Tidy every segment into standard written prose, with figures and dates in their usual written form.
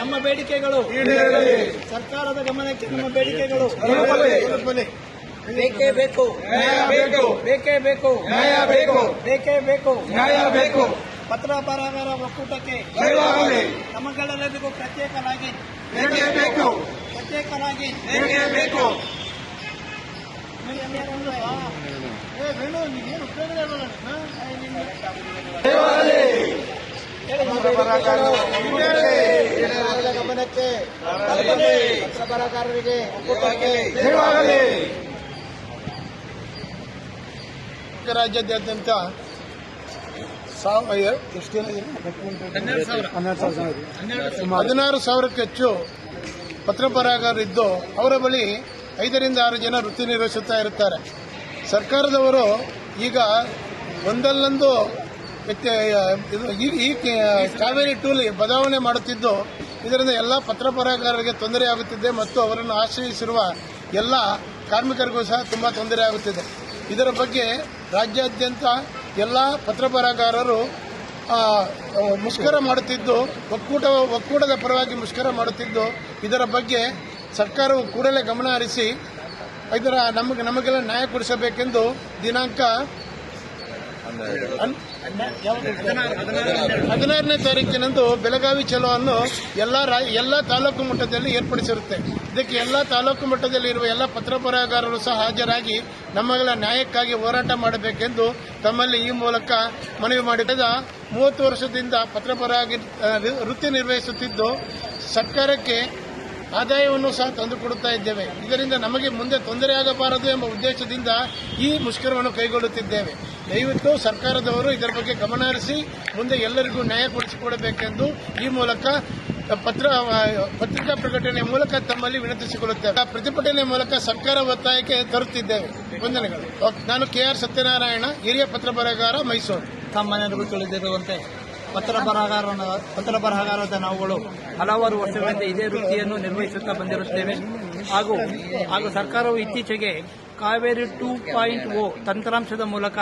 ನಮ್ಮ ಬೇಡಿಕೆಗಳು ಸರ್ಕಾರದ ಗಮನಕ್ಕೆ ನಮ್ಮ ಬೇಡಿಕೆಗಳು ಬೇಕೇ ಬೇಕು, ಬೇಕೇ ಬೇಕು, ಬೇಕೇ ಬೇಕು, ನ್ಯಾಯ ಬೇಕು. ಪತ್ರ ಬರಹಗಾರ ಒಕ್ಕೂಟಕ್ಕೆ ನಮ್ಮಗಳೆಲ್ಲರಿಗೂ ಪ್ರತ್ಯೇಕವಾಗಿ ಗಮನಕ್ಕೆ ಪತ್ರ ಬರಹಗಾರರಿಗೆ ಒಕ್ಕೂಟಕ್ಕೆ ರಾಜ್ಯಾದ್ಯಂತ 16,000ಕ್ಕೂ ಹೆಚ್ಚು ಪತ್ರ ಬರಹಗಾರರಿದ್ದು ಅವರ ಬಳಿ 5 ರಿಂದ 6 ಜನ ವೃತ್ತಿ ನಿರ್ವಹಿಸುತ್ತಾ ಇರುತ್ತಾರೆ. ಸರ್ಕಾರದವರು ಈಗ ಒಂದಲ್ಲೊಂದು ಈ ಕಾವೇರಿ ಟೂಲ್ ಬದಲಾವಣೆ ಮಾಡುತ್ತಿದ್ದು ಇದರಿಂದ ಎಲ್ಲ ಪತ್ರ ಬರಹಗಾರರಿಗೆ ತೊಂದರೆಯಾಗುತ್ತಿದೆ ಮತ್ತು ಅವರನ್ನು ಆಶ್ರಯಿಸಿರುವ ಎಲ್ಲ ಕಾರ್ಮಿಕರಿಗೂ ಸಹ ತುಂಬಾ ತೊಂದರೆಯಾಗುತ್ತಿದೆ. ಇದರ ಬಗ್ಗೆ ರಾಜ್ಯಾದ್ಯಂತ ಎಲ್ಲ ಪತ್ರ ಬರಹಗಾರರು ಮುಷ್ಕರ ಮಾಡುತ್ತಿದ್ದು ಒಕ್ಕೂಟದ ಪರವಾಗಿ ಮುಷ್ಕರ ಮಾಡುತ್ತಿದ್ದು ಇದರ ಬಗ್ಗೆ ಸರ್ಕಾರವು ಕೂಡಲೇ ಗಮನ ಹರಿಸಿ ನಮಗೆಲ್ಲ ನ್ಯಾಯ ಕೊಡಿಸಬೇಕೆಂದು ದಿನಾಂಕ 16ನೇ ತಾರೀಕಿನಂದು ಬೆಳಗಾವಿ ಚಲೋವನ್ನು ಎಲ್ಲ ತಾಲೂಕು ಮಟ್ಟದಲ್ಲಿ ಏರ್ಪಡಿಸಿರುತ್ತೆ. ಇದಕ್ಕೆ ಎಲ್ಲ ತಾಲೂಕು ಮಟ್ಟದಲ್ಲಿ ಇರುವ ಎಲ್ಲ ಪತ್ರ ಬರಹಗಾರರು ಸಹ ಹಾಜರಾಗಿ ನಮ್ಮಗಳ ನ್ಯಾಯಕ್ಕಾಗಿ ಹೋರಾಟ ಮಾಡಬೇಕೆಂದು ತಮ್ಮಲ್ಲಿ ಈ ಮೂಲಕ ಮನವಿ ಮಾಡಿದ 30 ವರ್ಷದಿಂದ ಪತ್ರ ಬರಹಗಾರ ವೃತ್ತಿ ನಿರ್ವಹಿಸುತ್ತಿದ್ದು ಸರ್ಕಾರಕ್ಕೆ ಆದಾಯವನ್ನು ಸಹ ತಂದುಕೊಡುತ್ತಾ ಇದ್ದೇವೆ. ಇದರಿಂದ ನಮಗೆ ಮುಂದೆ ತೊಂದರೆಯಾಗಬಾರದು ಎಂಬ ಉದ್ದೇಶದಿಂದ ಈ ಮುಷ್ಕರವನ್ನು ಕೈಗೊಳ್ಳುತ್ತಿದ್ದೇವೆ. ದಯವಿಟ್ಟು ಸರ್ಕಾರದವರು ಇದರ ಬಗ್ಗೆ ಗಮನ ಹರಿಸಿ ಮುಂದೆ ಎಲ್ಲರಿಗೂ ನ್ಯಾಯ ಕೊಡಿಸಿಕೊಡಬೇಕೆಂದು ಈ ಮೂಲಕ ಪತ್ರಿಕಾ ಪ್ರಕಟಣೆ ಮೂಲಕ ತಮ್ಮಲ್ಲಿ ವಿನಂತಿಸಿಕೊಳ್ಳುತ್ತೇವೆ. ಪ್ರತಿಭಟನೆ ಮೂಲಕ ಸರ್ಕಾರ ಒತ್ತಾಯಕ್ಕೆ ತರುತ್ತಿದ್ದೇವೆ. ವಂದನೆಗಳು. ನಾನು KR ಸತ್ಯನಾರಾಯಣ, ಹಿರಿಯ ಪತ್ರ ಬರಹಗಾರ, ಮೈಸೂರು. ಸಾಮಾನ್ಯರಿಗೂ ತಿಳಿದಿರುವಂತೆ ಪತ್ರ ಬರಹಗಾರದ ನಾವುಗಳು ಹಲವಾರು ವರ್ಷಗಳಿಂದ ಇದೇ ವೃತ್ತಿಯನ್ನು ನಿರ್ವಹಿಸುತ್ತಾ ಬಂದಿರುತ್ತೇವೆ. ಹಾಗೂ ಸರ್ಕಾರವು ಇತ್ತೀಚೆಗೆ ಕಾವೇರಿ 2.0 ತಂತ್ರಾಂಶದ ಮೂಲಕ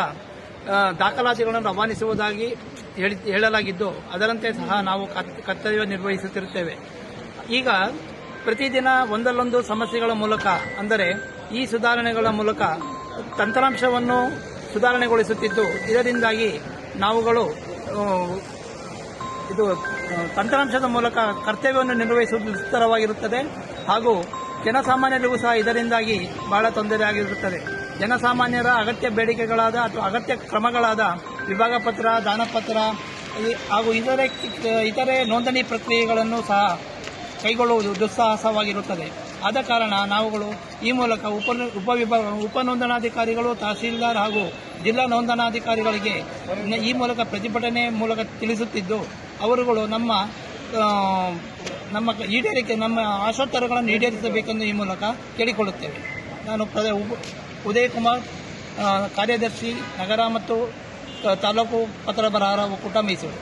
ದಾಖಲಾತಿಗಳನ್ನು ರವಾನಿಸುವುದಾಗಿ ಹೇಳಲಾಗಿದ್ದು ಅದರಂತೆ ಸಹ ನಾವು ಕರ್ತವ್ಯ ನಿರ್ವಹಿಸುತ್ತಿರುತ್ತೇವೆ. ಈಗ ಪ್ರತಿದಿನ ಒಂದಲ್ಲೊಂದು ಸಮಸ್ಯೆಗಳ ಮೂಲಕ ಅಂದರೆ ಈ ಸುಧಾರಣೆಗಳ ಮೂಲಕ ತಂತ್ರಾಂಶವನ್ನು ಸುಧಾರಣೆಗೊಳಿಸುತ್ತಿದ್ದು ಇದರಿಂದಾಗಿ ನಾವುಗಳು ತಂತ್ರಾಂಶದ ಮೂಲಕ ಕರ್ತವ್ಯವನ್ನು ನಿರ್ವಹಿಸುವುದು ದುಸ್ತರವಾಗಿರುತ್ತದೆ. ಹಾಗೂ ಜನಸಾಮಾನ್ಯರಿಗೂ ಸಹ ಇದರಿಂದಾಗಿ ಬಹಳ ತೊಂದರೆಯಾಗಿರುತ್ತದೆ. ಜನಸಾಮಾನ್ಯರ ಅಗತ್ಯ ಬೇಡಿಕೆಗಳಾದ ಅಥವಾ ಅಗತ್ಯ ಕ್ರಮಗಳಾದ ವಿಭಾಗ ಪತ್ರ, ದಾನಪತ್ರ ಹಾಗೂ ಇತರೆ ನೋಂದಣಿ ಪ್ರಕ್ರಿಯೆಗಳನ್ನು ಸಹ ಕೈಗೊಳ್ಳುವುದು ದುಸ್ಸಾಹಸವಾಗಿರುತ್ತದೆ. ಆದ ಕಾರಣ ನಾವುಗಳು ಈ ಮೂಲಕ ಉಪ ನೋಂದಣಾಧಿಕಾರಿಗಳು, ತಹಸೀಲ್ದಾರ್ ಹಾಗೂ ಜಿಲ್ಲಾ ನೋಂದಣಾಧಿಕಾರಿಗಳಿಗೆ ಈ ಮೂಲಕ ಪ್ರತಿಭಟನೆ ಮೂಲಕ ತಿಳಿಸುತ್ತಿದ್ದು ಅವರುಗಳು ನಮ್ಮ ನಮ್ಮ ಆಶೋತ್ತರಗಳನ್ನು ಈಡೇರಿಸಬೇಕೆಂದು ಈ ಮೂಲಕ ಕೇಳಿಕೊಳ್ಳುತ್ತೇವೆ. ನಾನು ಉದಯ್ ಕುಮಾರ್, ಕಾರ್ಯದರ್ಶಿ, ನಗರ ಮತ್ತು ತಾಲೂಕು ಪತ್ರ ಬರಹಗಾರ ಒಕ್ಕೂಟ, ಮೈಸೂರು.